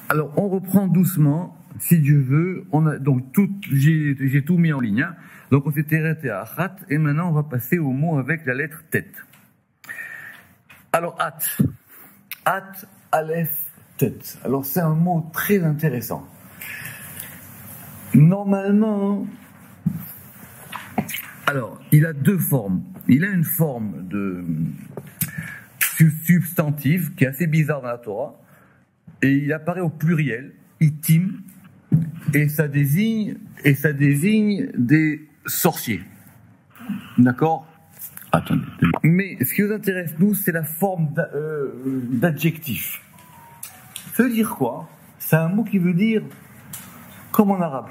Alors, on reprend doucement, si Dieu veut. On a donc j'ai tout mis en ligne. Hein. Donc, on s'était arrêté à Achat, et maintenant, on va passer au mot avec la lettre Tet. Alors, At, Aleph, Tet. Alors, c'est un mot très intéressant. Normalement, alors, il a deux formes. Il a une forme de substantif qui est assez bizarre dans la Torah, et il apparaît au pluriel, itim, et ça désigne des sorciers. D'accord ? Attendez. Mais ce qui nous intéresse, nous, c'est la forme d'adjectif. Ça veut dire quoi ? C'est un mot qui veut dire, comme en arabe,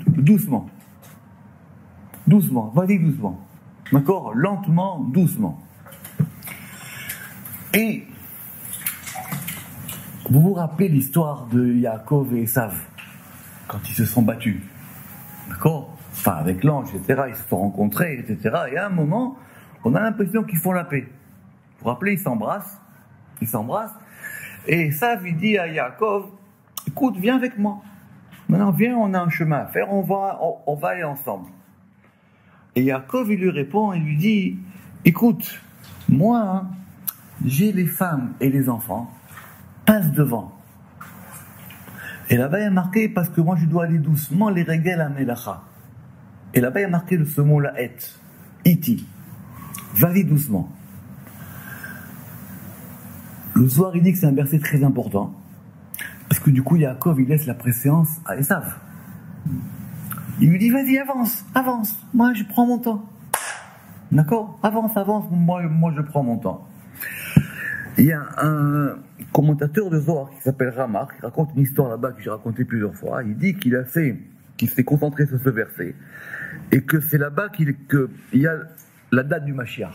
doucement. Doucement, vas-y doucement. D'accord ? Lentement, doucement. Et vous vous rappelez l'histoire de Yaakov et Esav, quand ils se sont battus. D'accord ? Enfin, avec l'ange, etc., ils se sont rencontrés, etc. Et à un moment, on a l'impression qu'ils font la paix. Vous vous rappelez, ils s'embrassent. Et Esav, il dit à Yaakov, écoute, viens avec moi. Maintenant, viens, on a un chemin à faire, on va aller ensemble. Et Yaakov, il lui répond, il lui dit, écoute, moi, j'ai les femmes et les enfants, passe devant. Et là-bas, il y a marqué, parce que moi, je dois aller doucement, les régel à Melacha. Et là-bas, il y a marqué ce mot-là, iti. Vas-y doucement. Le Zohar, il dit que c'est un verset très important, parce que du coup, Yaakov, il laisse la préséance à Esav. Il lui dit, vas-y, avance, moi, je prends mon temps. D'accord ? Avance, moi, je prends mon temps. Il y a un commentateur de Zohar qui s'appelle Ramar, qui raconte une histoire là-bas que j'ai racontée plusieurs fois. Il dit qu'il s'est concentré sur ce verset, et que c'est là-bas qu'il y a la date du Mashiach.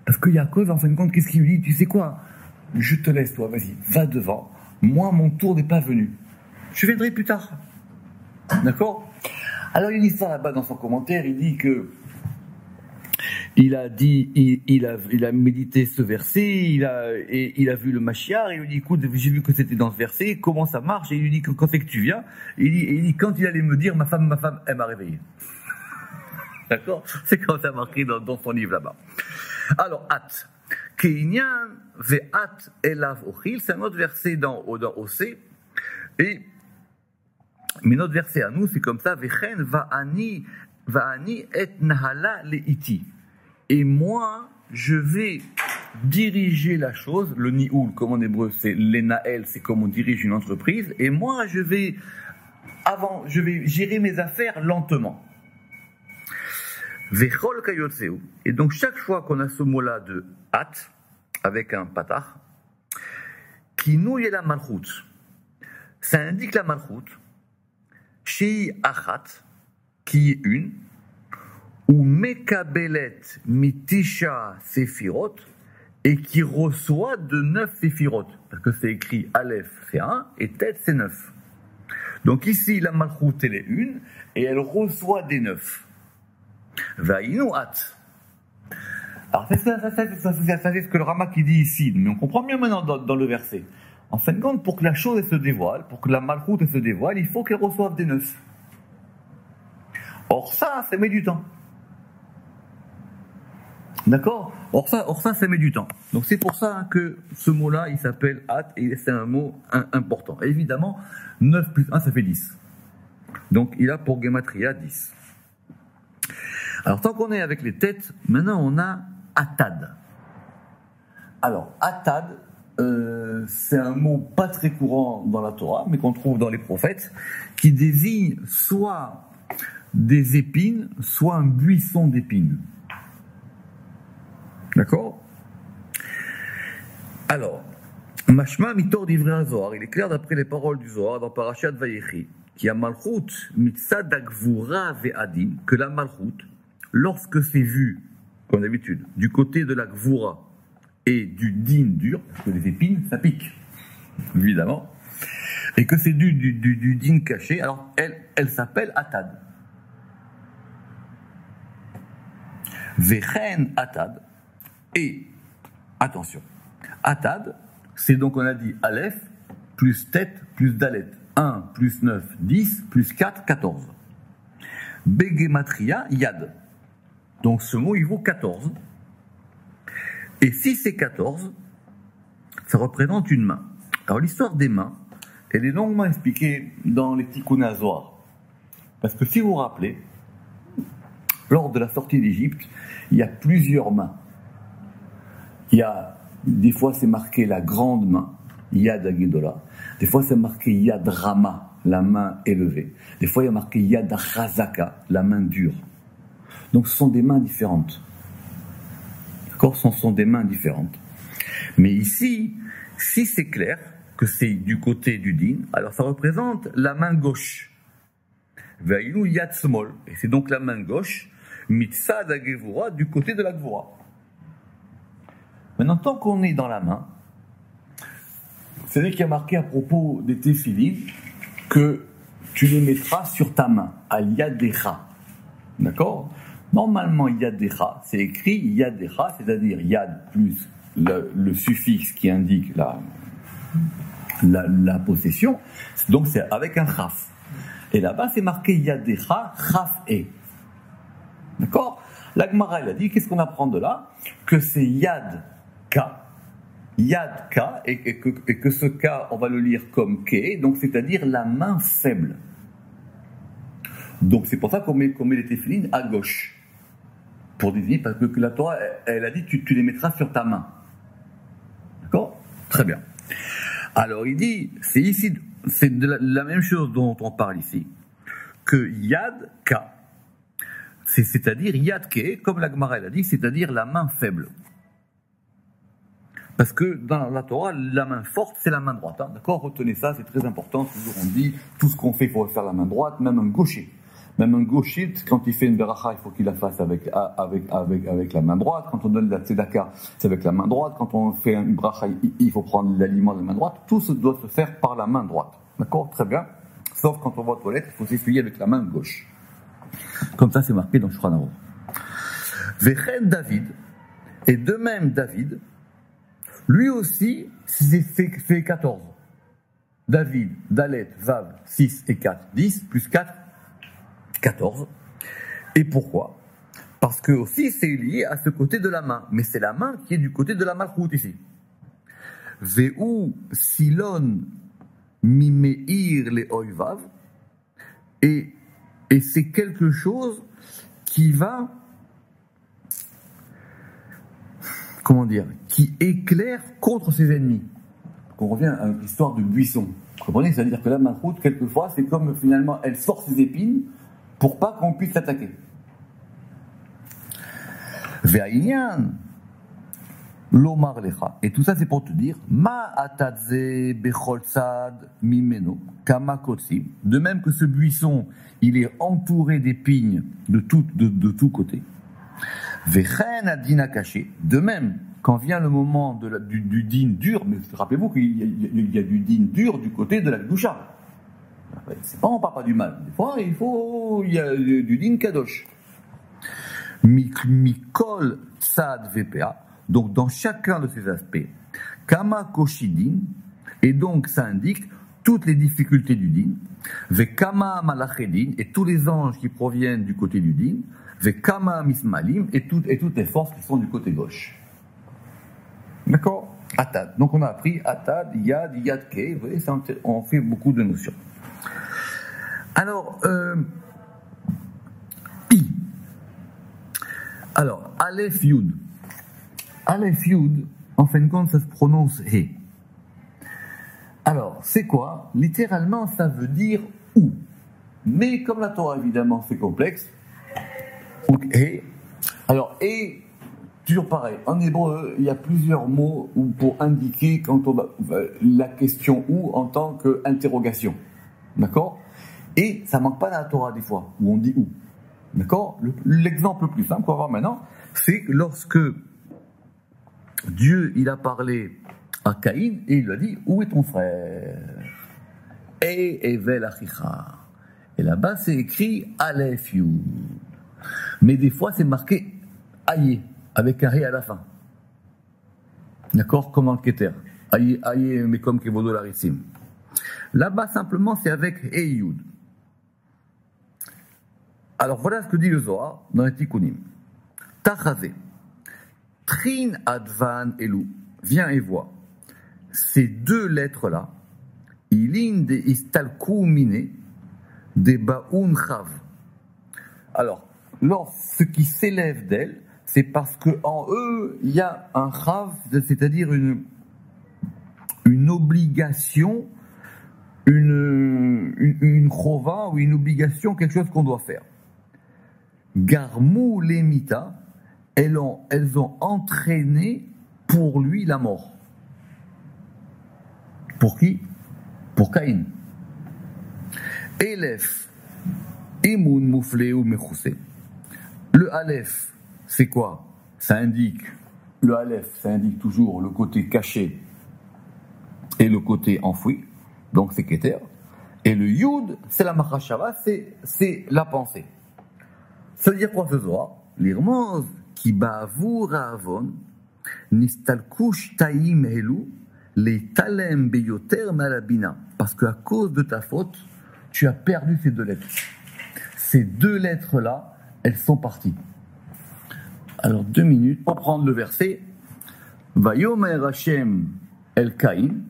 Parce que Yaakov, en fin de compte, qu'est-ce qu'il lui dit ? Tu sais quoi ? Je te laisse, toi, vas-y, va devant. Moi, mon tour n'est pas venu. Je viendrai plus tard. D'accord ? Alors, il y a une histoire là-bas dans son commentaire, il dit que il a médité ce verset, il a vu le Mashiach, il lui dit, écoute, j'ai vu que c'était dans ce verset, comment ça marche ? Et il lui dit, quand c'est que tu viens ? Il dit, quand il allait me dire, ma femme, elle m'a réveillé. D'accord ? C'est quand ça a marqué dans son livre là-bas. Alors, At. Keinyan ve'at elav ochil, c'est un autre verset dans Osée, mais notre verset à nous, c'est comme ça, vechen va'ani et nahala le'iti. Et moi, je vais diriger la chose, le ni'oul, comme en hébreu, c'est l'enael, c'est comme on dirige une entreprise, et moi, je vais gérer mes affaires lentement. Vechol kayotseu. Et donc, chaque fois qu'on a ce mot-là de at, avec un patach, qui nouille la malchut, ça indique la malchut, chez achat, qui est une, ou mekabelet mitisha sefirot, et qui reçoit de 9 sefirot, parce que c'est écrit Aleph c'est 1 et Tet c'est 9. Donc ici la malchut elle est une et elle reçoit des 9. Vaïnou at. Alors c'est ce que le Rama qui dit ici, mais on comprend mieux maintenant dans le verset. En fin de compte, pour que la chose elle se dévoile, pour que la malchut elle se dévoile, il faut qu'elle reçoive des 9. Or ça met du temps. D'accord ? Or ça met du temps. Donc c'est pour ça que ce mot-là, il s'appelle at, et c'est un mot important. Et évidemment, 9 plus 1, ça fait 10. Donc il a pour Gematria 10. Alors tant qu'on est avec les têtes, maintenant on a atad. Alors atad, c'est un mot pas très courant dans la Torah, mais qu'on trouve dans les prophètes, qui désigne soit des épines, soit un buisson d'épines. D'accord ? Alors, Mashma mitor divrei Zohar, il est clair d'après les paroles du Zohar dans Parashat Vayechi, qui a malchut mitzad agvura ve'adin, que la malchut, lorsque c'est vu, comme d'habitude, du côté de la gvura et du din dur, parce que les épines, ça pique, évidemment, et que c'est du din caché, alors elle s'appelle atad. Vechen atad. Et, attention, Atad, c'est donc, on a dit Aleph, plus tête, plus dalet. 1 plus 9, 10, plus 4, 14. Begematria, yad. Donc ce mot, il vaut 14. Et si c'est 14, ça représente une main. Alors l'histoire des mains, elle est longuement expliquée dans les Tikkun Zohar. Parce que si vous vous rappelez, lors de la sortie d'Égypte, il y a plusieurs mains. Il y a, des fois c'est marqué la grande main, Yad Agedola. Des fois c'est marqué Yad Rama, la main élevée. Des fois il y a marqué Yad Chazaka, la main dure. Donc ce sont des mains différentes. D'accord, ce sont des mains différentes. Mais ici, si c'est clair que c'est du côté du din, alors ça représente la main gauche. Ve'ilou Yad Smol. Et c'est donc la main gauche, Mitzad Agevura, du côté de la Gevura. Maintenant, tant qu'on est dans la main, c'est vrai qu'il y a marqué à propos des téphilines que tu les mettras sur ta main, à Yadecha. D'accord? Normalement, Yadecha, c'est écrit Yadecha, c'est-à-dire Yad plus le suffixe qui indique la possession, donc c'est avec un chaf. Et là-bas, c'est marqué Yadecha, chaf e. D'accord? La Gemara, elle a dit, qu'est-ce qu'on apprend de là? Que c'est Yad Ka. Yad Ka, et que ce Ka, on va le lire comme Ke, donc c'est-à-dire la main faible. Donc c'est pour ça qu'on met les téphilines à gauche. Pour désigner, parce que la Torah, elle a dit, tu les mettras sur ta main. D'accord? Très bien. Alors il dit, c'est ici, c'est de la même chose dont on parle ici, que Yad Ka, c'est-à-dire Yad Ke, comme la Gemara elle a dit, c'est-à-dire la main faible. Parce que dans la Torah, la main forte, c'est la main droite. Hein, d'accord? Retenez ça, c'est très important. Toujours on dit, tout ce qu'on fait, il faut faire la main droite, même un gaucher. Même un gaucher, quand il fait une beracha, il faut qu'il la fasse avec la main droite. Quand on donne la tzedaka, c'est avec la main droite. Quand on fait une bracha, il faut prendre l'aliment de la main droite. Tout se doit se faire par la main droite. D'accord? Très bien. Sauf quand on va aux toilettes, il faut s'essuyer avec la main gauche. Comme ça, c'est marqué dans Shulchan Aruch. Vechen David, et de même David, lui aussi, c'est 14. David, Dalet, Vav, 6 et 4, 10, plus 4, 14. Et pourquoi? Parce que aussi c'est lié à ce côté de la main. Mais c'est la main qui est du côté de la malchoute ici. Ve'u silon mimeir le oivav. Et c'est quelque chose qui va, comment dire, qui éclaire contre ses ennemis. On revient à l'histoire du buisson. Vous comprenez? C'est-à-dire que la malchoute, quelquefois, c'est comme finalement, elle sort ses épines pour pas qu'on puisse l'attaquer. Ve'aïnyan lomar lecha. Et tout ça, c'est pour te dire, ma atadze bechol tzad mimeno kama kotsim. De même que ce buisson, il est entouré d'épines de tous côtés. Vechen adina caché. De même, quand vient le moment du din dur, mais rappelez-vous qu'il y a du din dur du côté de la Kedusha. C'est pas, on parle pas du mal. Des fois, il y a du din kadosh. Mikol tzad vpa. Donc, dans chacun de ces aspects, kama koshidin, et donc ça indique toutes les difficultés du din, vekama malachedin, et tous les anges qui proviennent du côté du din, vekama mismalim, et toutes les forces qui sont du côté gauche. D'accord? Atad. Donc on a appris Atad, Yad, Yadke. Vous voyez, on fait beaucoup de notions. Alors, I. Alors, Aleph Yud. Aleph Yud, en fin de compte, ça se prononce He. Alors, c'est quoi? Littéralement, ça veut dire où. Mais comme la Torah, évidemment, c'est complexe. Donc, He. Alors, He. Toujours pareil, en hébreu, il y a plusieurs mots pour indiquer quand on la question où en tant qu'interrogation. D'accord? Et ça manque pas dans la Torah des fois, où on dit où. D'accord? L'exemple le plus simple qu'on va voir maintenant, c'est lorsque Dieu, il a parlé à Caïn et il lui a dit, où est ton frère? Et Evel Achicha. Et là-bas, c'est écrit Aleph Yud. Mais des fois, c'est marqué Aïe. Avec un ré à la fin. D'accord? Comme dans le Keter. Aïe, mais comme Kevodo Larissim. Là-bas, simplement, c'est avec Eyud. Alors, voilà ce que dit le Zohar dans les Tikkunim. Tachazé. Trin advan elu. Viens et vois. Ces deux lettres-là, ilin de istalkou mine, de baoun chav. Alors, ce qui s'élève d'elle, c'est parce qu'en eux, il y a un chav, c'est-à-dire une obligation, une chova ou une obligation, quelque chose qu'on doit faire. Garmou lemita, elles ont entraîné pour lui la mort. Pour qui? Pour Caïn. Elef, imun mouflé ou mechoussé. Le Aleph, c'est quoi? Ça indique toujours le côté caché et le côté enfoui, donc c'est Keter. Et le Yud, c'est la Machashava, c'est la pensée. Ça veut dire quoi ce Zohar? L'irmoz qui ba'avour ha'avon nistalkush ta'im helu les talem beyoter malabina. Parce qu'à cause de ta faute, tu as perdu ces deux lettres. Ces deux lettres-là, elles sont parties. Alors 2 minutes pour prendre le verset. Vayomer Hashem el Caïn.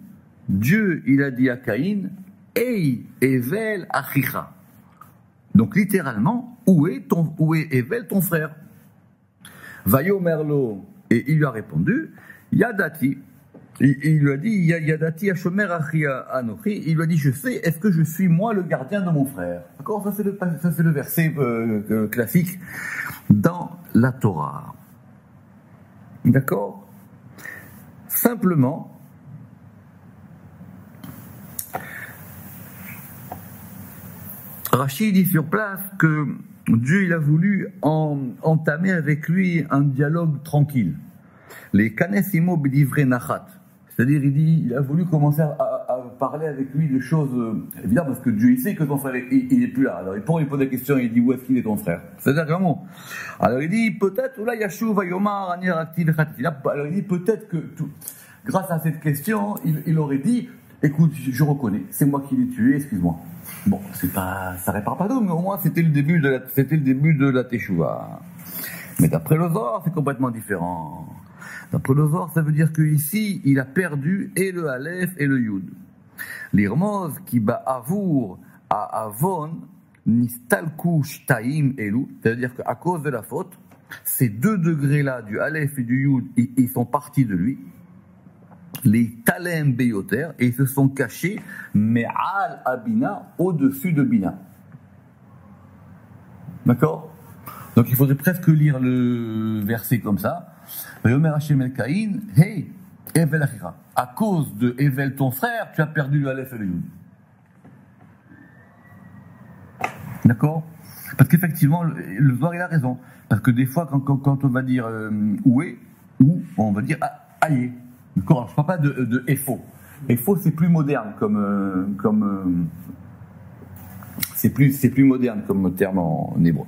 Dieu, il a dit à Caïn, Ei Evel achicha. Donc littéralement, où est Evel ton frère? Vayomer lo, et il lui a répondu, Yadati. Il lui a dit, Yadati Hashomer achia anochi. Il lui a dit, je sais, est-ce que je suis moi le gardien de mon frère? D'accord, ça c'est le verset classique dans la Torah. D'accord? Simplement, Rachid dit sur place que Dieu il a voulu entamer avec lui un dialogue tranquille. Les kanesimo b'divrei nachat. C'est-à-dire, il a voulu commencer à parler avec lui de choses évidemment, parce que Dieu il sait que ton frère il est plus là. Alors pour lui poser la question, il dit où est-ce qu'il est ton frère? C'est-à-dire vraiment. Alors il dit peut-être là Yashuv Vayomar Anir Aktiv Khatil. Alors il dit peut-être que grâce à cette question, il aurait dit écoute, je reconnais, c'est moi qui l'ai tué, excuse-moi. Bon, ça répare pas tout, mais au moins c'était le début de la Teshuvah. Mais d'après le Zohar, c'est complètement différent. D'après le Zohar, ça veut dire qu'ici, il a perdu et le Aleph et le Yud. L'Irmoz qui ba'avour à Avon, nistalku shtaim elu, c'est-à-dire qu'à cause de la faute, ces 2 degrés-là du Aleph et du Yud, ils sont partis de lui. Les talem beyoter, et ils se sont cachés, mais al abina, au-dessus de bina. D'accord? Donc il faudrait presque lire le verset comme ça. Vayomer Hashem el Caïn, hey, Evel achira. À cause de Evel ton frère, tu as perdu le Aleph et le Yud. D'accord? Parce qu'effectivement, le Zohar il a raison. Parce que des fois, quand on va dire où est, ou on va dire aïe. D'accord? Alors, je ne parle pas de Efo. Efo, c'est plus moderne c'est plus moderne comme terme en hébreu.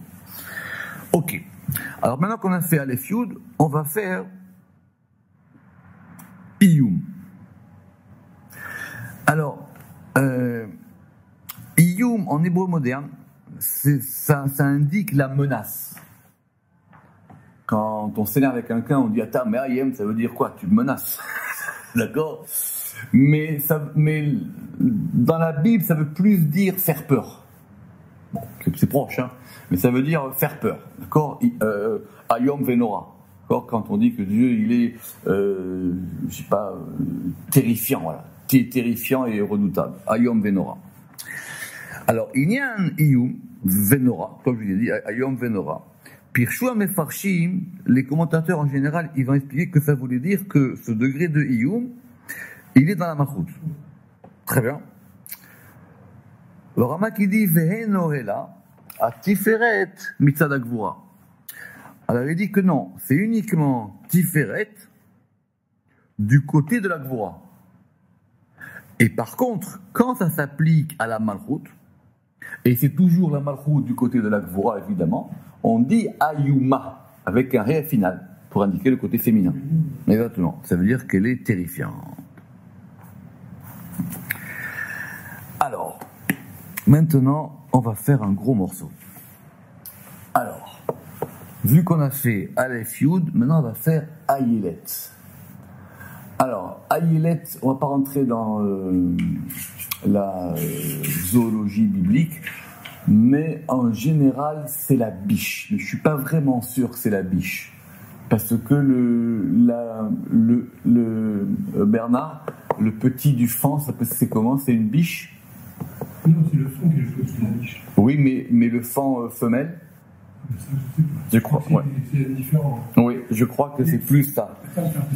Ok. Alors maintenant qu'on a fait Aleph Yud, on va faire Iyum. Alors, Iyum en hébreu moderne, ça indique la menace. Quand on s'énerve avec quelqu'un, on dit attends, mais Ayem, ça veut dire quoi? Tu me menaces. D'accord? Mais dans la Bible, ça veut plus dire faire peur. Bon, c'est proche, hein, mais ça veut dire faire peur. D'accord? Ayom Venora. D'accord? Quand on dit que Dieu, il est, terrifiant, voilà. Terrifiant et redoutable. Ayom Venora. Alors, Inyan Iyum Venora, comme je l'ai dit, Ayom Venora. Pirshua Mefarshim, les commentateurs en général, ils ont expliqué que ça voulait dire que ce degré de Iyum, il est dans la Malchut. Très bien. Le Rama qui dit Vehenorela à Tiferet Mitzad Agvura. Alors il dit que non, c'est uniquement Tiferet du côté de la Gvura. Et par contre, quand ça s'applique à la Malchut, et c'est toujours la Malchut du côté de la Gvura évidemment, on dit Ayuma avec un ré final pour indiquer le côté féminin. Exactement. Ça veut dire qu'elle est terrifiante. Alors, maintenant, on va faire un gros morceau. Alors, vu qu'on a fait Aleph Yud, maintenant on va faire Ayelet. Alors, Ayelet, on va pas rentrer dans la zoologie biblique, mais en général, c'est la biche. Je suis pas vraiment sûr que c'est la biche. Parce que Bernard, le petit du faon, c'est comment? C'est une biche? Non, c'est le faon qui est la biche. Oui, mais le faon femelle? Ça, je sais pas. Je crois, ouais. C'est différent. Oui, je crois que c'est plus ça.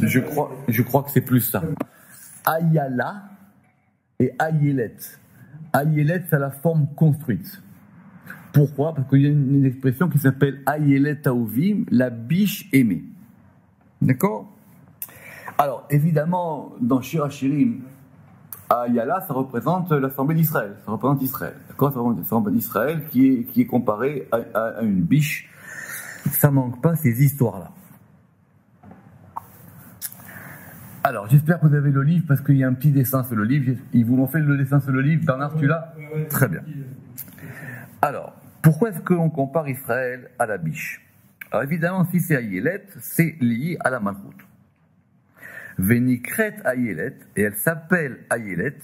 Je crois que c'est plus ça. Ayala et Ayelet. Ayelet, c'est la forme construite. Pourquoi? Parce qu'il y a une expression qui s'appelle Ayelet Aovim, la biche aimée. D'accord? Alors, évidemment, dans Shir HaShirim, Ayala, ça représente l'Assemblée d'Israël. Ça représente Israël. D'accord? Ça représente l'Assemblée d'Israël qui est comparée à une biche. Ça manque pas ces histoires-là. Alors, j'espère que vous avez le livre parce qu'il y a un petit dessin sur le livre. Ils vous l'ont fait le dessin sur le livre. Bernard, tu l'as? Très bien. Alors, pourquoi est-ce qu'on compare Israël à la biche? Alors évidemment, si c'est Ayelet, c'est lié à la Malchut. Venikret Ayelet, et elle s'appelle Ayelet,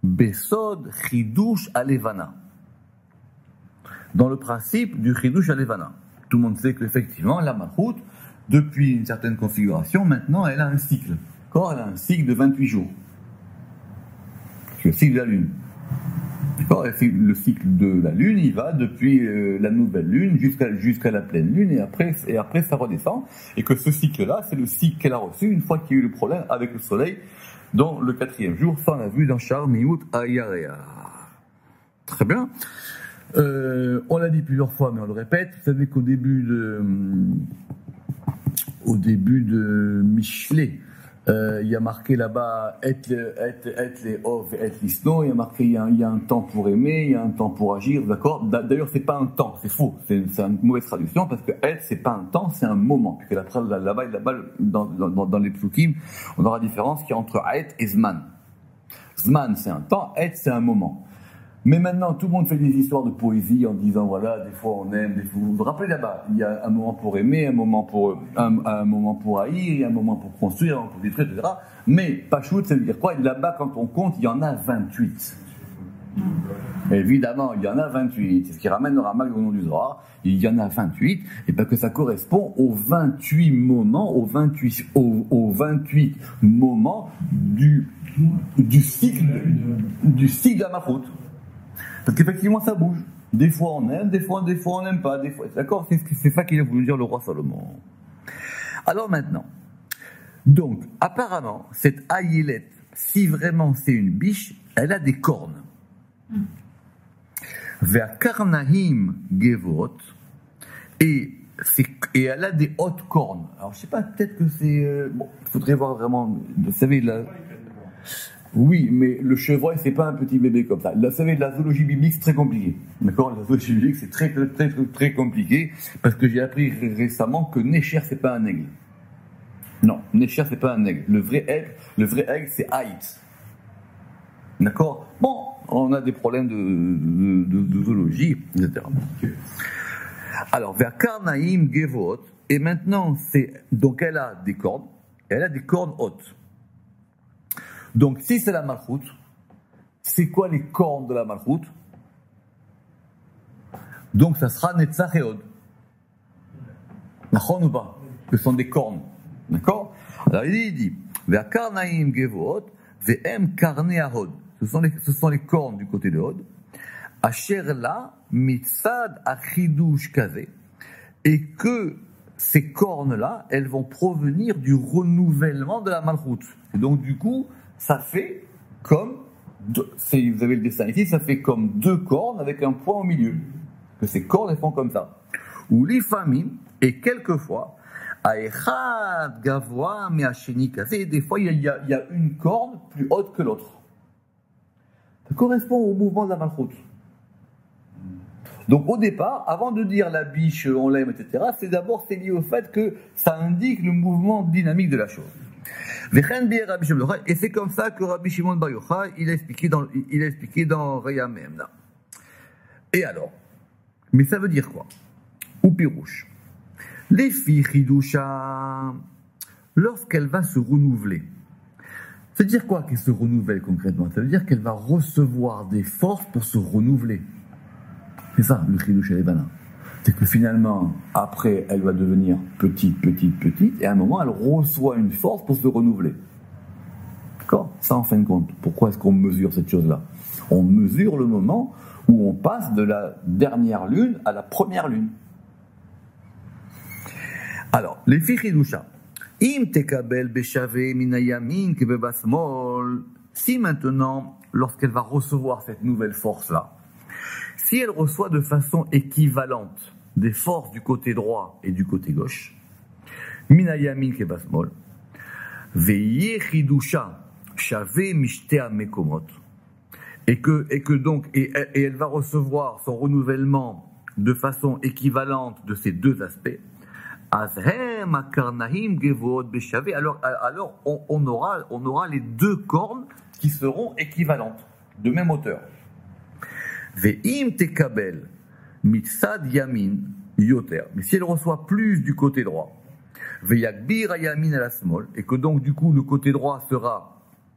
Besod Chidush Alevana. Dans le principe du Chidush Alevana. Tout le monde sait qu'effectivement, la Malchut, depuis une certaine configuration, maintenant, elle a un cycle. D'accord? Elle a un cycle de 28 jours. C'est le cycle de la Lune. D'accord? Le cycle de la Lune, il va depuis la nouvelle Lune jusqu'à la pleine Lune, et après ça redescend. Et que ce cycle-là, c'est le cycle qu'elle a reçu une fois qu'il y a eu le problème avec le Soleil, dans le 4e jour, ça on l'a vu dans Shar Miyut Ayarea. Très bien. On l'a dit plusieurs fois, mais on le répète. Vous savez qu'au début de Michelet, il y a marqué là-bas et les ov et l'isno. Il y a marqué il y a un temps pour aimer, il y a un temps pour agir, d'accord. D'ailleurs, c'est pas un temps, c'est faux, c'est une mauvaise traduction parce que c'est pas un temps, c'est un moment. Puisque là-bas dans les psukim, on aura la différence qu'il y a entre et et zman. Zman, c'est un temps, et c'est un moment. Mais maintenant, tout le monde fait des histoires de poésie en disant, voilà, des fois on aime, des fois... Vous vous rappelez là-bas, il y a un moment pour aimer, un moment pour haïr, il y a un moment pour construire, un moment pour détruire, etc. Mais, Pachout, ça veut dire quoi? Là-bas, quand on compte, il y en a 28. Évidemment, il y en a 28. C'est ce qui ramène le Ramal au nom du Zohar. Il y en a 28, et bien que ça correspond aux 28 moments, aux 28 moments du cycle de la Malchut. Parce qu'effectivement, ça bouge. Des fois, on aime, des fois on n'aime pas. Des fois, d'accord? C'est ça qu'il a voulu dire le roi Salomon. Alors maintenant, donc, apparemment, cette Ayelet, si vraiment c'est une biche, elle a des cornes. Vers Karnahim Gevot, et elle a des hautes cornes. Alors, je sais pas, peut-être que c'est... bon, il faudrait voir vraiment... Vous savez, là... Oui, mais le chevreuil, c'est pas un petit bébé comme ça. Là, vous savez, la zoologie biblique, c'est très compliqué. D'accord? La zoologie biblique, c'est très, très, très, très compliqué, parce que j'ai appris récemment que Nécher, c'est pas un aigle. Non, Nécher, c'est pas un aigle. Le vrai aigle, c'est Haït. D'accord? Bon, on a des problèmes de zoologie, etc. Alors, vers Karnaïm Gevot, et maintenant, donc elle a des cornes hautes. Donc, si c'est la Malchut, c'est quoi les cornes de la Malchut? Donc, ça sera Netzach et Hod. D'accord ou pas? Ce sont des cornes. D'accord? Alors, il dit, Vers Karnaïm Gevot, Ve'em Karne Ahod. Ce sont les cornes du côté de Hod. Asher la mitzad achidush kaze. Et que ces cornes-là, elles vont provenir du renouvellement de la Malchut. Et donc, du coup, ça fait comme, vous avez le dessin ici, ça fait comme deux cornes avec un point au milieu. Que ces cornes, elles font comme ça. Ou l'ifamim, et quelquefois, aechad gavoa me'asheni kaze, et des fois, il y a une corne plus haute que l'autre. Ça correspond au mouvement de la Malchut. Donc au départ, avant de dire la biche, on l'aime, etc., c'est lié au fait que ça indique le mouvement dynamique de la chose. Et c'est comme ça que Rabbi Shimon Bar Yochai, il a expliqué dans Reya Memna. Et alors, mais ça veut dire quoi? Ou pirouche. Les filles Chidusha, lorsqu'elle va se renouveler, ça veut dire quoi qu'elle se renouvelle concrètement? Ça veut dire qu'elle va recevoir des forces pour se renouveler. C'est ça le Chidusha Levana. C'est que finalement, après, elle va devenir petite, et à un moment, elle reçoit une force pour se renouveler. D'accord? Ça, en fin de compte, pourquoi est-ce qu'on mesure cette chose-là? On mesure le moment où on passe de la dernière lune à la première lune. Alors, les filles Chidusha. Im tekabel beshave minayamin kebebasmol. Si maintenant, lorsqu'elle va recevoir cette nouvelle force-là, si elle reçoit de façon équivalente des forces du côté droit et du côté gauche, minayamin kebasmol, veye chidusha shave mishtea mekomot, et que donc, et elle va recevoir son renouvellement de façon équivalente de ces deux aspects, alors on aura les deux cornes qui seront équivalentes, de même hauteur. Ve'im tekabel mitzad yamin yoter. Mais si elle reçoit plus du côté droit, ve'yagbir yamin ala smol, et que donc du coup le côté droit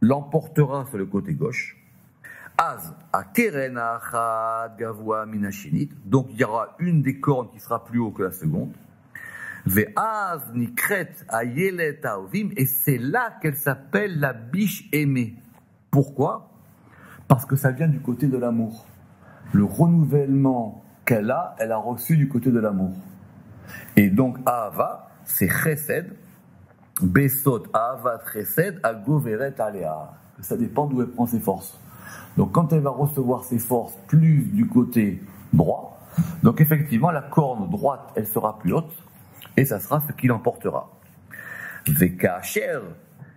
l'emportera sur le côté gauche, az akeren achad gavua minashinit, donc il y aura une des cornes qui sera plus haut que la seconde. Ve'az nikret ayelet haovim, et c'est là qu'elle s'appelle la biche aimée. Pourquoi? Parce que ça vient du côté de l'amour. Le renouvellement qu'elle a, elle a reçu du côté de l'amour. Et donc Ahava, c'est chesed, besot ahavat chesed, agoveret alea. Ça dépend d'où elle prend ses forces. Donc quand elle va recevoir ses forces plus du côté droit, donc effectivement la corne droite, elle sera plus haute, et ça sera ce qui l'emportera. Vekacher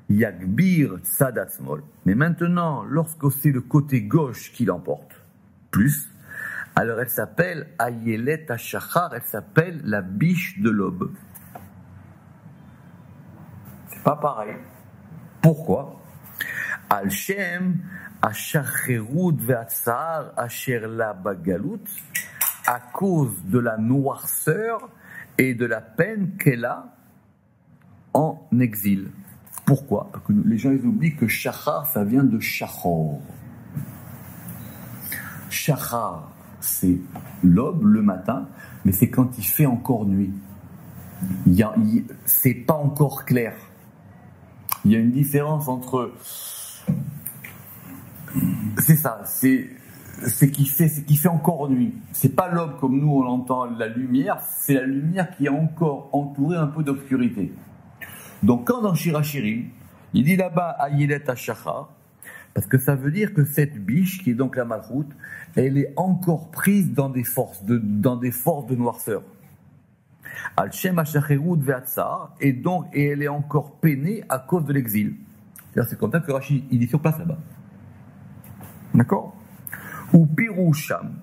yagbir tzadat smol. Mais maintenant, lorsque c'est le côté gauche qui l'emporte plus, alors elle s'appelle Ayelet Hashachar, elle s'appelle la biche de l'aube. C'est pas pareil. Pourquoi? Al Shem Ashacherut ve'atzar asher la bagalut, à cause de la noirceur et de la peine qu'elle a en exil. Pourquoi? Parce que les gens ils oublient que Shachar, ça vient de Shachor. Shachar, c'est l'aube, le matin, mais c'est quand il fait encore nuit. C'est pas encore clair. Il y a une différence entre... C'est ça, c'est qui fait encore nuit. C'est pas l'aube comme nous on l'entend, la lumière, c'est la lumière qui est encore entourée un peu d'obscurité. Donc quand dans Shirachirim, il dit là-bas Ayelet Hashachar, parce que ça veut dire que cette biche, qui est donc la Malchut, elle est encore prise dans des forces de noirceur. Al-Shem Ashacherut ve'atzar, et elle est encore peinée à cause de l'exil. C'est comme ça que Rashi, il est sur place là-bas. D'accord? Ou Piroucham,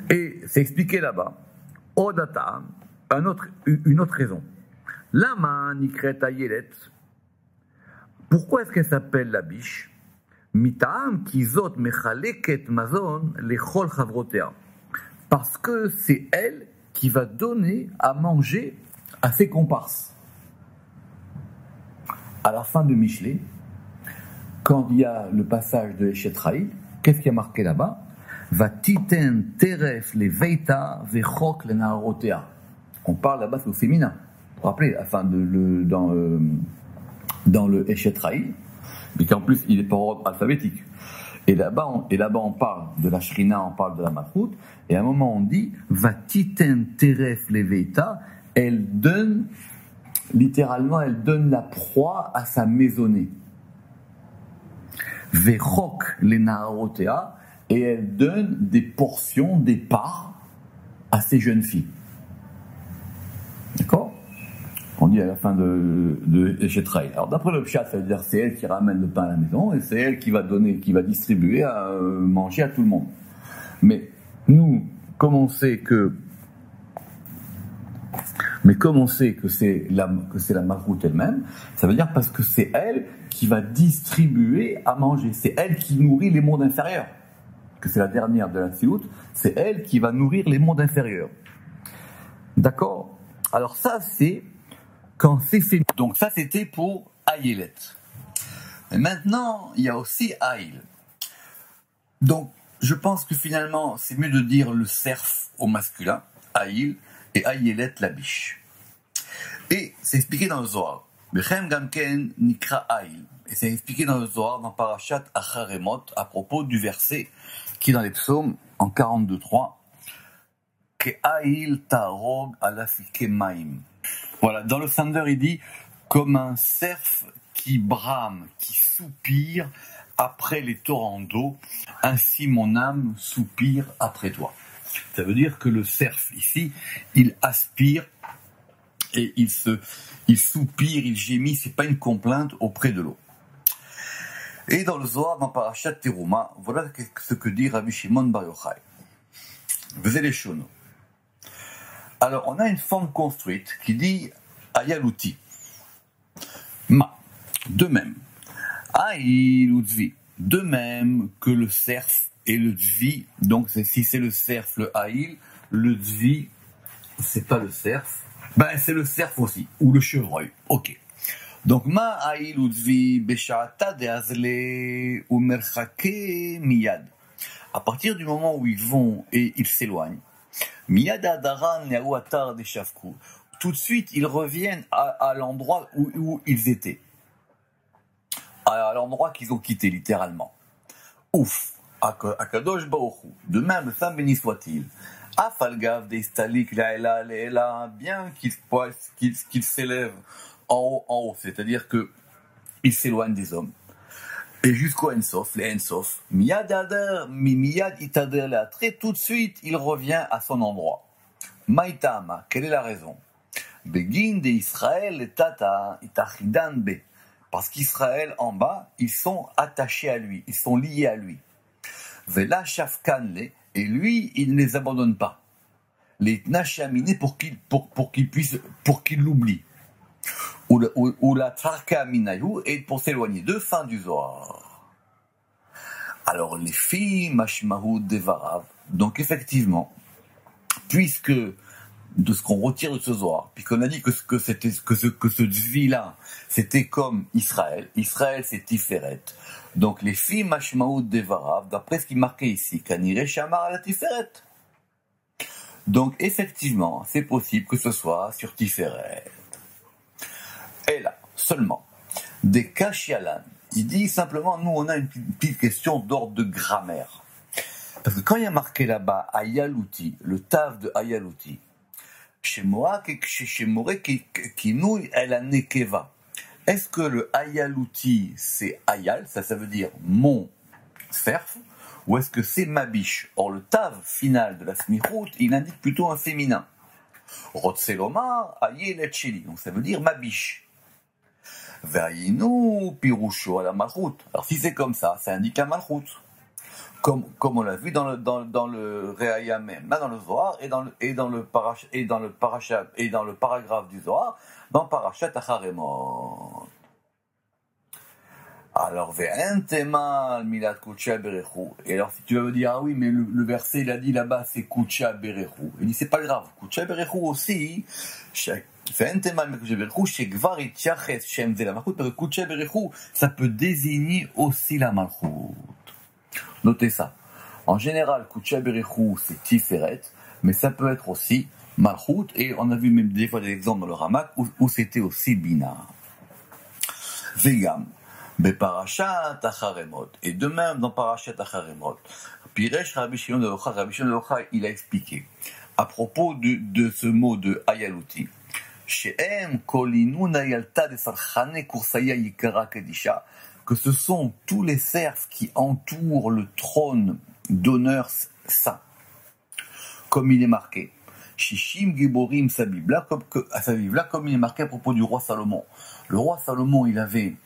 et c'est expliqué là-bas, Odata, une autre raison. Lama Nikret Ayelet, pourquoi est-ce qu'elle s'appelle la biche? Mitaam Kizot Mechaleket Mazon Lechol Chavrotea, parce que c'est elle qui va donner à manger à ses comparses. À la fin de Michelet, quand il y a le passage de Eshetraïl, qu'est-ce qui est marqué là-bas? Vatiten teref le veita vechok le naharotea. On parle là-bas, c'est au féminin. Vous vous rappelez, dans le Eshetraïl, mais qu'en plus il est par ordre alphabétique. Et là-bas on parle de la Shrina, on parle de la Malchut, et à un moment on dit Vatiten teref le veita, elle donne la proie à sa maisonnée. Vechok le naharotea, et elle donne des portions, des parts à ces jeunes filles. D'accord? On dit à la fin de Eshetraïl. Alors d'après le Pshat, ça veut dire c'est elle qui ramène le pain à la maison et c'est elle qui va distribuer à manger à tout le monde. Mais nous, comme on sait que Mais comme on sait que c'est la malchoute elle-même, ça veut dire parce que c'est elle qui va distribuer à manger. C'est elle qui nourrit les mondes inférieurs. Que c'est la dernière de la Tziout, c'est elle qui va nourrir les mondes inférieurs. D'accord? Alors ça, c'est quand c'est fait. Donc ça, c'était pour Ayelet. Et maintenant, il y a aussi Aïl. Donc, je pense que finalement, c'est mieux de dire le serf au masculin, Aïl, et Ayelet la biche. Et c'est expliqué dans le Zohar. Bechem Gamken Nikra Aïl. Et c'est expliqué dans le Zohar, dans Parashat Acharemot, à propos du verset qui est dans les psaumes, en 42.3, Ke Aïl Tarog Alafike Maim. Voilà, dans le Sander, il dit, comme un cerf qui brame, qui soupire après les torrents d'eau, ainsi mon âme soupire après toi. Ça veut dire que le cerf, ici, il aspire et il soupire, il gémit, c'est pas une complainte auprès de l'eau. Et dans le Zohar, dans Parashat Teruma, voilà ce que dit Rabbi Shimon Bar Yochai. V'zeleshono. Alors, on a une forme construite qui dit Ayaluti. Ma. De même. Aïl ou Tzvi. De même que le cerf et le Tzvi. Donc, si c'est le cerf, le Aïl, le Tzvi, c'est pas le cerf. Ben, c'est le cerf aussi. Ou le chevreuil. Ok. Donc, ma Aïl ou Tzvi, Besha'ata de Azle ou Merchake Miyad. À partir du moment où ils vont et ils s'éloignent, Miyad Adaran Yahu Atar de Shavku. Tout de suite, ils reviennent à l'endroit où ils étaient. À l'endroit qu'ils ont quitté, littéralement. Ouf, Akadosh Baruch Hu, de même, le Saint béni soit-il, Afalgav Deistalik Laela Leela, bien qu'il s'élève en haut, c'est-à-dire qu'il s'éloigne des hommes, et jusqu'au Ensof, les Ensof, Miyad Itader Leatre, tout de suite, il revient à son endroit. Maïtama, quelle est la raison? Begin de Israël et Tata Itachidan Be. Parce qu'Israël, en bas, ils sont attachés à lui, ils sont liés à lui. Vela Shafkanle, et lui, il ne les abandonne pas. Les Nachamine pour qu'il l'oublie. Ou la Trarka Minayu, et pour s'éloigner d'eux, fin du Zohar. Alors, les filles, Mashmahu Devarav, donc effectivement, puisque de ce qu'on retire de ce Zohar, puisqu'on a dit que ce Tzvi-là, c'était comme Israël. Israël, c'est Tiferet. Donc, les filles Mashmaout Devarav, d'après ce qui est marqué ici, Kanire Shamar à la Tiferet. Donc, effectivement, c'est possible que ce soit sur Tiferet. Et là, seulement, des Kashialan, il dit simplement, nous, on a une petite question d'ordre de grammaire. Parce que quand il y a marqué là-bas, Ayaluti, le taf de Ayaluti, chez Moré qui nouille elle a nekeva. Est-ce que le ayaluti c'est ayal, ça veut dire mon cerf, ou est-ce que c'est ma biche? Or le tav final de la smichout, il indique plutôt un féminin. Rotseloma ayelet sheli, donc ça veut dire ma biche. Ve'ayinu pirusho à la malchout. Alors si c'est comme ça indique la malchout. Comme on l'a vu dans le Re'aya même, là dans le Zohar et dans le paragraphe du Zohar, dans Parashat Acharemot. Alors ve'en tema milad kutsha berechu. Et alors si tu vas me dire ah oui mais le verset il a dit là-bas c'est kutsha berechu. Il dit c'est pas grave, kutsha berechu aussi. Ve'en tema milad kutsha berechu shekvar ityaches shem ze la malchut. Parce que kutsha berechu ça peut désigner aussi la malchut. Notez ça. En général, Kutsha Berechu, c'est Tiferet, mais ça peut être aussi Malchut, et on a vu même des fois des exemples dans le Ramak où c'était aussi Bina. Vegam, Beparashat Acharemot, et de même dans Parashat Acharemot, Piresh Rabbi Shimon de Yochai, il a expliqué à propos de ce mot de Ayaluti. She'em kolinu nayalta de sarchane kursaya yikara kedisha, que ce sont tous les cerfs qui entourent le trône d'honneur saint. Comme il est marqué. Shishim Giborim Sabibla, comme il est marqué à propos du roi Salomon. Le roi Salomon, il avait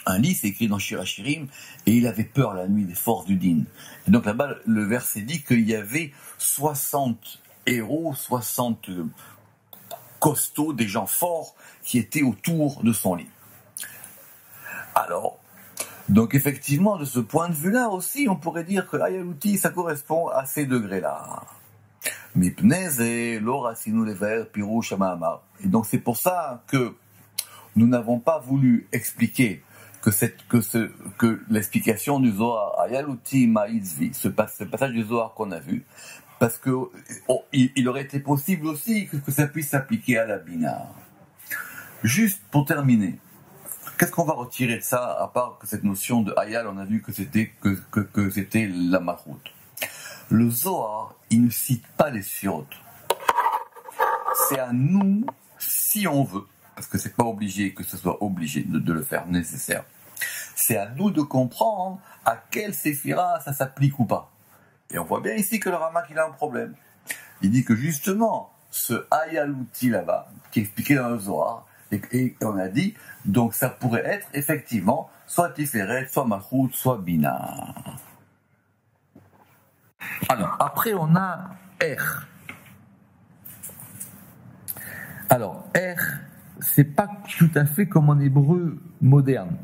un lit, c'est écrit dans Shirachirim, et il avait peur la nuit des forces du Din. Et donc là-bas, le verset dit qu'il y avait 60 héros, 60 costauds, des gens forts qui étaient autour de son lit. Alors, donc effectivement, de ce point de vue-là aussi, on pourrait dire que Ayalouti, ça correspond à ces degrés-là. Mipneze, l'orasinu lever, pirouche amahama. Et donc c'est pour ça que nous n'avons pas voulu expliquer que l'explication du Zohar, Ayalouti ma'izvi, ce passage du Zohar qu'on a vu, parce que il aurait été possible aussi que ça puisse s'appliquer à la Bina. Juste pour terminer, qu'est-ce qu'on va retirer de ça, à part que cette notion de Hayal, on a vu que c'était la Malchut. Le Zohar, il ne cite pas les Sfirot. C'est à nous, si on veut, parce que c'est pas obligé que ce soit obligé de le faire nécessaire. C'est à nous de comprendre à quelle séphira ça s'applique ou pas. Et on voit bien ici que le Ramak il a un problème. Il dit que justement, ce Ayalouti là-bas, qui est expliqué dans le Zohar, et on a dit, donc ça pourrait être effectivement soit Tiferet, soit Malchut, soit Bina. Alors, après on a R. Alors, R, c'est pas tout à fait comme en hébreu moderne.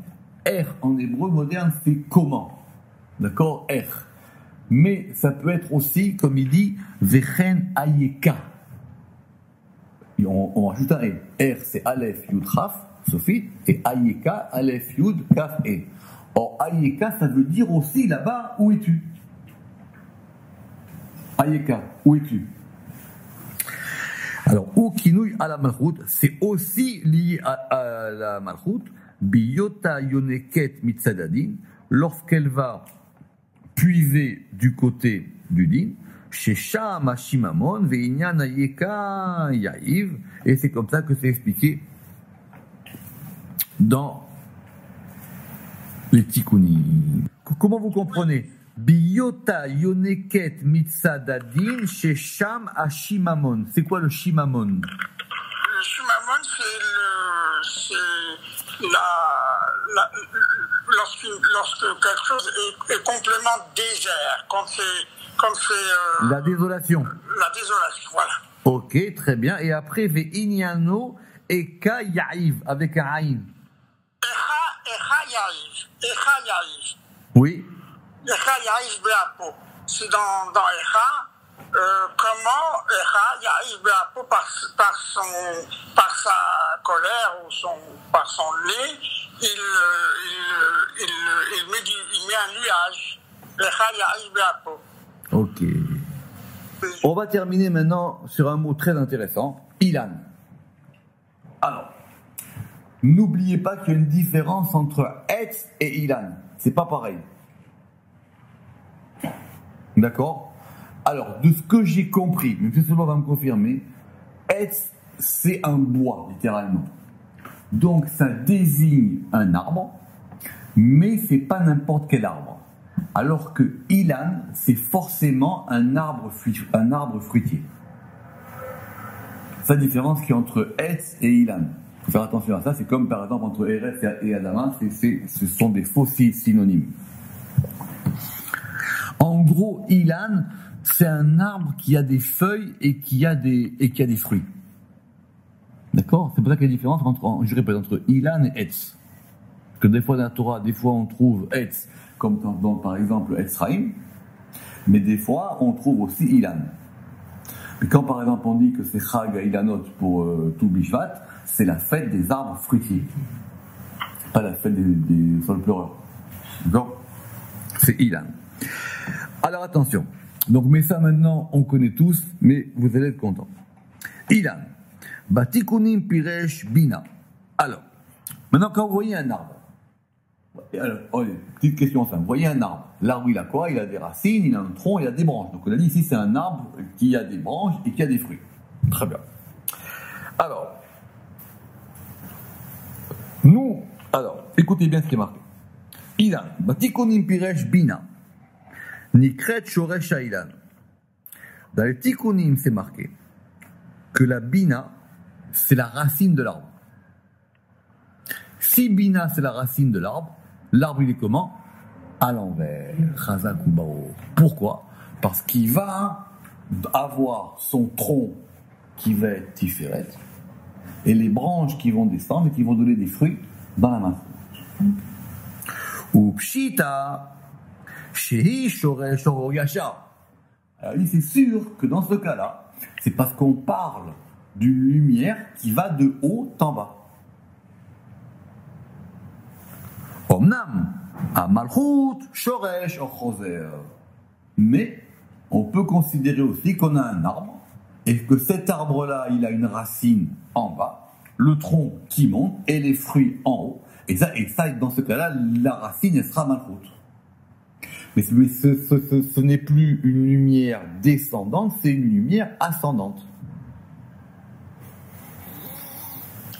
R en hébreu moderne, c'est comment. D'accord? R. Mais ça peut être aussi, comme il dit, Vechen Ayeka. On rajoute un E. R, c'est Aleph, Yud, Chaf, Sophie, et Ayeka, Aleph, Yud, Kaf, E. Or, Ayeka, ça veut dire aussi là-bas, où es-tu? Ayeka, où es-tu? Alors, ou kinouy à la Malchut, c'est aussi lié à la Malchut, Biyota Yoneket Mitzadadin, lorsqu'elle va puiser du côté du din, chez Sham Hashimamon, Ve'inyan Ayeka Yahiv, et c'est comme ça que c'est expliqué dans les Tikkunim. Comment vous comprenez? Biyota Yoneket Mitzadadin, chez Sham Hashimamon. C'est quoi le Shimamon? Le Shimamon, c'est lorsque quelque chose est complètement désert, comme c'est la désolation. La désolation, voilà. Ok, très bien. Et après, Ve'inyano Eka Yahiv, avec un Aïn. Echa Yahiv. Oui. Echa Yahiv Beapo. C'est dans Echa, comment Echa Yahiv Beapo, par sa colère ou par son lait, il met un nuage. Echa Yahiv Beapo. Ok. On va terminer maintenant sur un mot très intéressant, Ilan. Alors, n'oubliez pas qu'il y a une différence entre Etz et Ilan. C'est pas pareil. D'accord? Alors, de ce que j'ai compris, mais que cela va me confirmer, Etz, c'est un bois, littéralement. Donc, ça désigne un arbre, mais c'est pas n'importe quel arbre. Alors que Ilan, c'est forcément un arbre fruitier. C'est la différence qu'il y a entre Etz et Ilan. Il faut faire attention à ça, c'est comme par exemple entre Eretz et Adama, ce sont des faux synonymes. En gros, Ilan, c'est un arbre qui a des feuilles et qui a des fruits. D'accord? C'est pour ça qu'il y a une différence entre Ilan et Etz. Parce que des fois dans la Torah, des fois on trouve Etz, comme dans, par exemple Etzraïm, mais des fois on trouve aussi Ilan. Et quand par exemple on dit que c'est Chag Ilanot pour tout Bishvat, c'est la fête des arbres fruitiers, pas la fête des sols pleureurs. D'accord? C'est Ilan. Alors attention, donc mais ça maintenant on connaît tous, mais vous allez être contents. Ilan, Batikunim Piresh Bina. Alors, maintenant quand vous voyez un arbre, alors, petite question simple. Vous voyez un arbre. L'arbre, il a quoi? Il a des racines, il a un tronc, il a des branches. Donc on a dit ici, c'est un arbre qui a des branches et qui a des fruits. Très bien. Alors, écoutez bien ce qui est marqué. Ilan, Batikunim Piresh Bina. Nikret Shoresh Ilan. Dans les Tikkunim, c'est marqué que la Bina, c'est la racine de l'arbre. Si Bina, c'est la racine de l'arbre, l'arbre, il est comment? À l'envers. Chazak ou Bao. Pourquoi? Parce qu'il va avoir son tronc qui va être Tiferet et les branches qui vont descendre et qui vont donner des fruits dans la malchoute. Ou pshita, shehi shoresh oro yashar. Alors il c'est sûr que dans ce cas-là, c'est parce qu'on parle d'une lumière qui va de haut en bas. Omnam, a malchut shoresh or choser. Mais on peut considérer aussi qu'on a un arbre et que cet arbre-là, il a une racine en bas, le tronc qui monte et les fruits en haut. Et ça dans ce cas-là, la racine, elle sera malchut. Mais ce n'est plus une lumière descendante, c'est une lumière ascendante.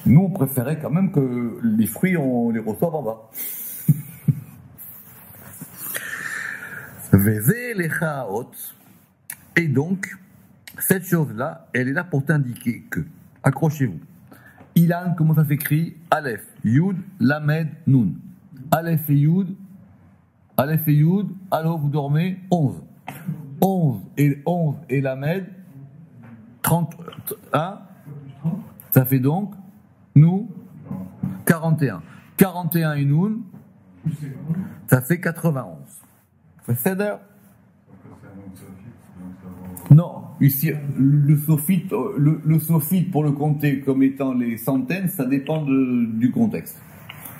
Nous, on préférait quand même que les fruits, on les reçoive en bas. Et donc, cette chose-là, elle est là pour t'indiquer que, accrochez-vous, Ilan, comment ça s'écrit? Aleph, Yud, Lamed, Nun. Aleph et Yud, alors vous dormez 11. 11 et Lamed, 31. Ça fait donc, nous, 41. 41 et Nun, ça fait 91. C'est Seder? Non, ici, le sophite, pour le compter comme étant les centaines, ça dépend du contexte.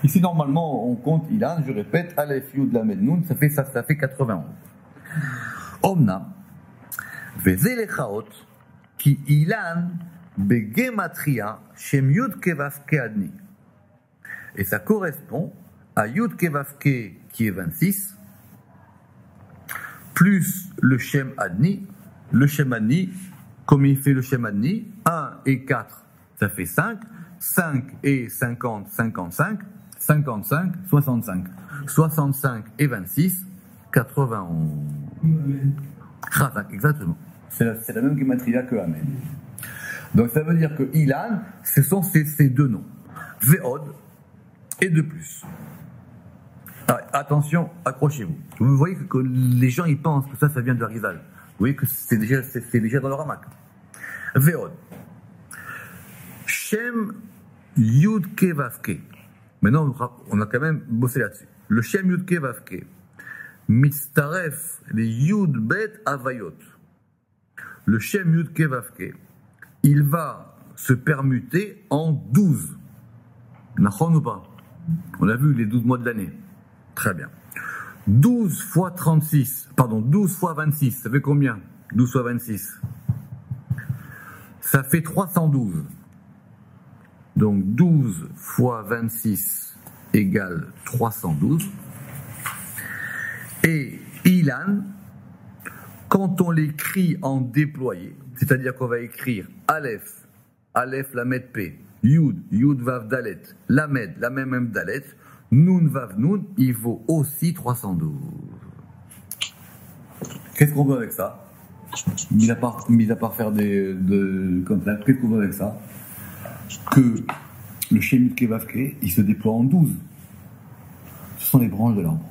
Ici, normalement, on compte Ilan, je répète, Aleph, Yud, Lamed, Nun, ça fait 91. Omna, Vezelechaot, qui Ilan, Begematria, Shem Yud Kevavke Adni. Et ça correspond à Yud Kevavke, qui est 26, plus le Shem Adni. Le Shem Adni, comme il fait le Shem Adni, 1 et 4, ça fait 5, 5 et 50, 55, 55, 65. 65 et 26, 91. Chazak, exactement. C'est la même gematria que Amen. Donc ça veut dire que Ilan, ce sont ces deux noms. Ve'od et de plus. Alors, attention, accrochez-vous. Vous voyez que les gens ils pensent que ça vient de la Rizal. Vous voyez que c'est déjà dans le Ramak. Ve'od. Shem Yud Ke Vavke. Maintenant, on a quand même bossé là-dessus. Le Shem Yud Ke Vavke. Mitztaref les Yud Bet Avayot. Le Shem Yud Ke Vavke, il va se permuter en 12. Nachon ou pas? On a vu les 12 mois de l'année. Très bien. 12 fois 36, pardon, 12 fois 26, ça fait combien? 12 fois 26. Ça fait 312. Donc 12 fois 26 égale 312. Et Ilan, quand on l'écrit en déployé, c'est-à-dire qu'on va écrire Aleph, Aleph Lamed P, Yud, Yud Vav Dalet, Lamed, Lamed Mem Dalet, Nun Vav Nun, il vaut aussi 312. Qu'est-ce qu'on veut avec ça? Mis à part faire comme ça, qu'est-ce qu'on veut avec ça? Que le Shemut Kevavke, il se déploie en 12. Ce sont les branches de l'arbre.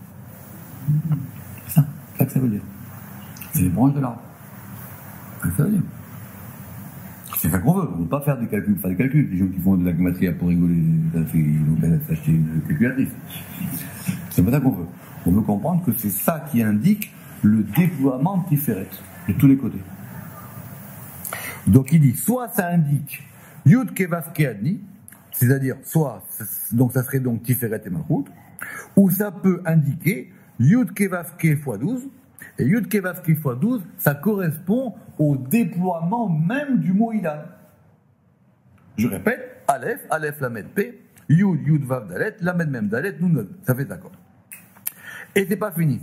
C'est ça que ça veut dire. C'est les branches de l'arbre. C'est ça que ça veut dire. C'est ça qu'on veut. On ne veut pas faire des calculs. Les gens qui font de la gematria pour rigoler, ils vont s'acheter une calculatrice. C'est pas ça qu'on veut. On veut comprendre que c'est ça qui indique le déploiement de Tiferet de tous les côtés. Donc il dit, soit ça indique Yud Kevavke Adni, c'est-à-dire soit, donc ça serait donc Tiferet et Malchut, ou ça peut indiquer Yud Kevavke x 12, et Yud Kevavke x 12, ça correspond au déploiement même du mot Ilan. Je répète, Aleph, Aleph Lamed P, Yud, Yud Vav Dalet, Lamed Mem Dalet, Nun, ça fait d'accord. Et c'est pas fini.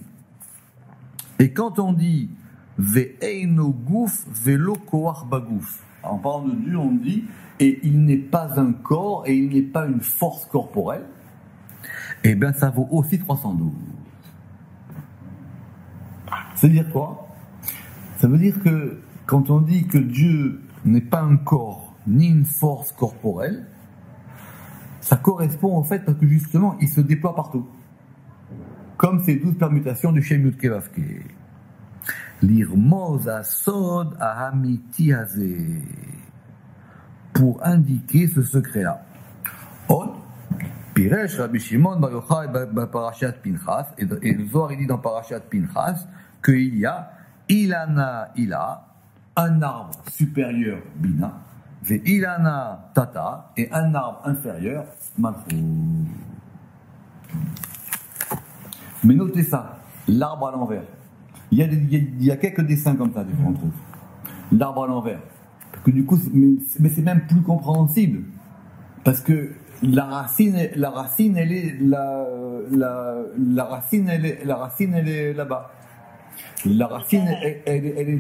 Et quand on dit Ve'eino Gouf, Velo Koach Bagouf, en parlant de Dieu, on dit et il n'est pas un corps et il n'est pas une force corporelle, et bien ça vaut aussi 312. Ça veut dire quoi? Ça veut dire que quand on dit que Dieu n'est pas un corps ni une force corporelle, ça correspond au fait parce que justement il se déploie partout. Comme ces 12 permutations du Shem Yud Kevavke. L'irmoz asod ahamiti hazeh. pour indiquer ce secret-là. Piresh Rabbi Shimon Bar Yochai Parashat Pinchas, et le Zohar il dit dans Parashat Pinchas qu'il y a Ilana Ila, un arbre supérieur Bina, et Ilana Tata, et un arbre inférieur Malchut. Mais notez ça, l'arbre à l'envers. Il y a quelques dessins comme ça, des fois on trouve. L'arbre à l'envers. Parce que du coup, mais c'est même plus compréhensible. Parce que la racine, elle est là-bas. La racine, elle est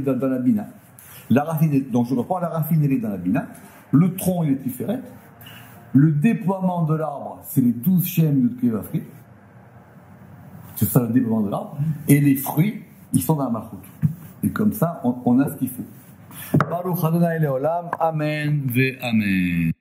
dans la bina. Donc je reprends, la racine, elle est dans la bina. Le tronc, il est différent. Le déploiement de l'arbre, c'est les 12 chaînes de Kevafri. C'est ça le déploiement de l'arbre. Et les fruits, ils sont dans la Malchut. Et comme ça, on a ce qu'il faut. Baruch Adonai Leolam. Amen ve Amen.